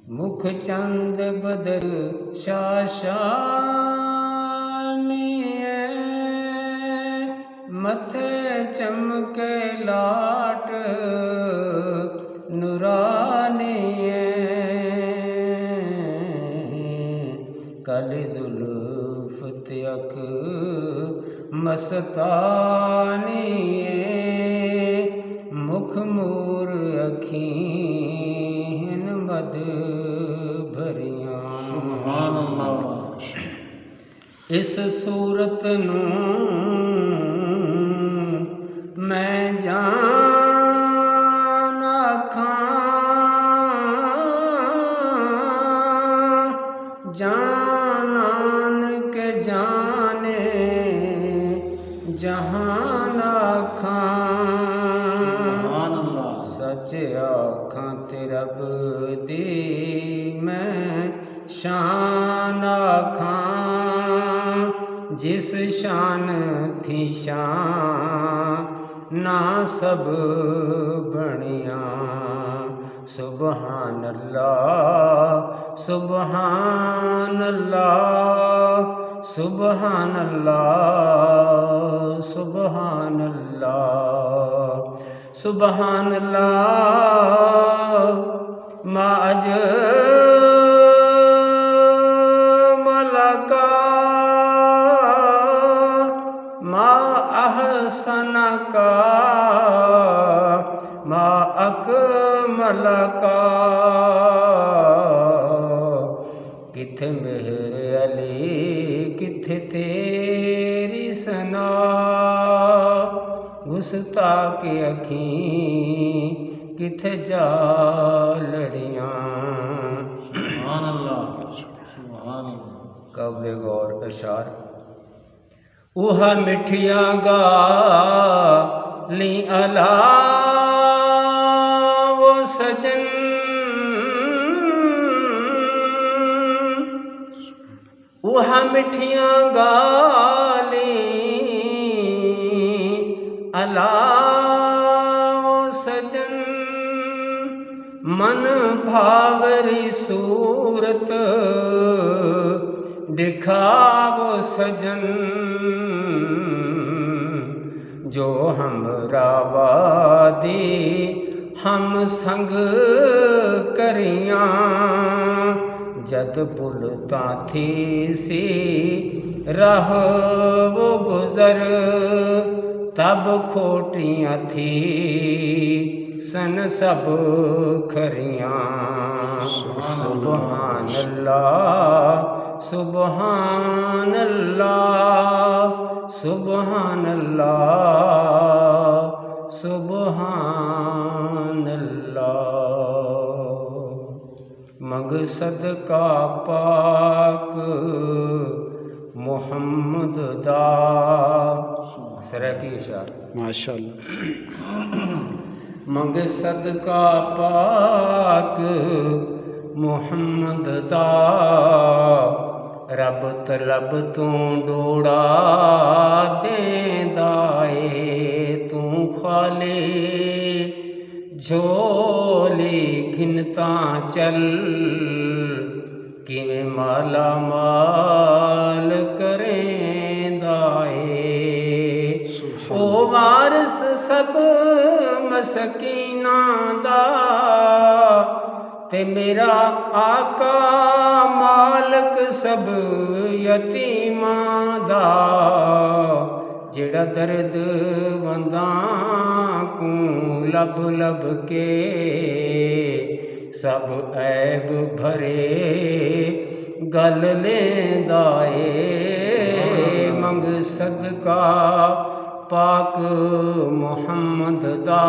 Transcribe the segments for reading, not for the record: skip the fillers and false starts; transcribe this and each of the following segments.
मुख चंद बदर शाशानिए, मथे चमके लाट नूरानिए, काली जुल्फ ते अख मस्तानिए, मुख मूर अखीं मद भरियां। सुभान अल्लाह। इस सूरत नूं मैं जान आखां, जानान के जाने जहान आखां। सुभान अल्लाह। सच आखां ते रब दी मैं शान आखां, जिस शान थी शान ना सब बणियां। सुभान अल्लाह सुभान अल्लाह सुभान अल्लाह सुभान अल्लाह सुभान अल्लाह। मा अजमल का मा अहसन का मा अकमल का, किथे मेरे अली किथे तेरी सना, गुस्ताख अखीं किथे जा लड़ियां। सुभान अल्लाह। सुभान अल्लाह। काबिल गौर अशार। उहा मिठिया गाली अला वो सजन, उहा मिठिया गाली अला वो सजन, मन भावरी सूरत दिखावो सजन, जो हमरा वादी हम संग करियां, जद पुलता थी सी राह वो गुजर, तब खोटियां थी सन सब खरियां। सुभान अल्लाह सुभान अल्लाह सुभान अल्लाह सुभान अल्लाह। मकसद का पाक मोहम्मद दा सरा की इशार। माशाअल्लाह। मकसद का पाक मोहम्मद दा, रब तलब तू डोड़ा देंदा ए, तू खाली झोली घिनता चल, किवें माला माल करेंदा ए। ओ वारिस सब मसकीना दा, ते मेरा आका मालक सब यतीमां दा, जेड़ा दर्द वंदां को लब लब के सब ऐब भरे गल लेंदा ए। मकसद का पाक मोहम्मद दा,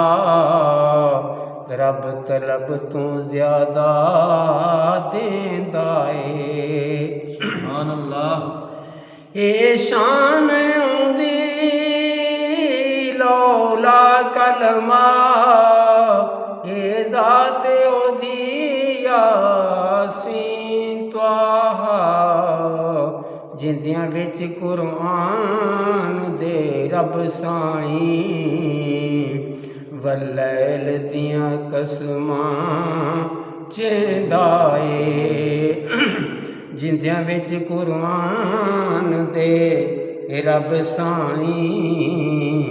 रब तलब तू ज्यादा देंदा ए। सुभान अल्लाह। ए शान औंदी लौला कलमा, ए ज़ात ओदी यासीन त्वाहा, जिंदियां विच कुरआन दे रब साईं, वलैल दियां कसमां ਚੇਂਦਾ ਏ ਜਿੰਦਿਆਂ ਵਿੱਚ ਕੁਰਾਨ ਦੇ ਰੱਬ ਸਾਈਂ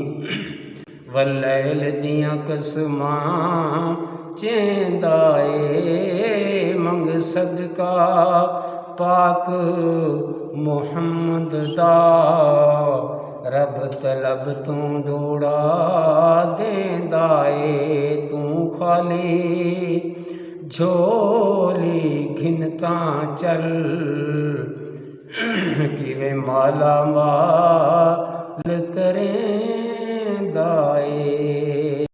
ਵਲੈਲ ਦੀਆਂ ਕਸਮਾਂ ਚੇਂਦਾ ਏ ਮੰਗ ਸਦਕਾ ਪਾਕ ਮੁਹੰਮਦ ਦਾ ਰੱਬ ਤਲਬ ਤੂੰ ਡੋੜਾ ਦੇਂਦਾ ਏ ਤੂੰ ਖਾਲੀ ਝੋਲੀ ਘਿਨ ਤਾਂ ਚੱਲ ਕਿਵੇਂ ਮਾਲਾ ਮਾਲ ਕਰੇਂਦਾ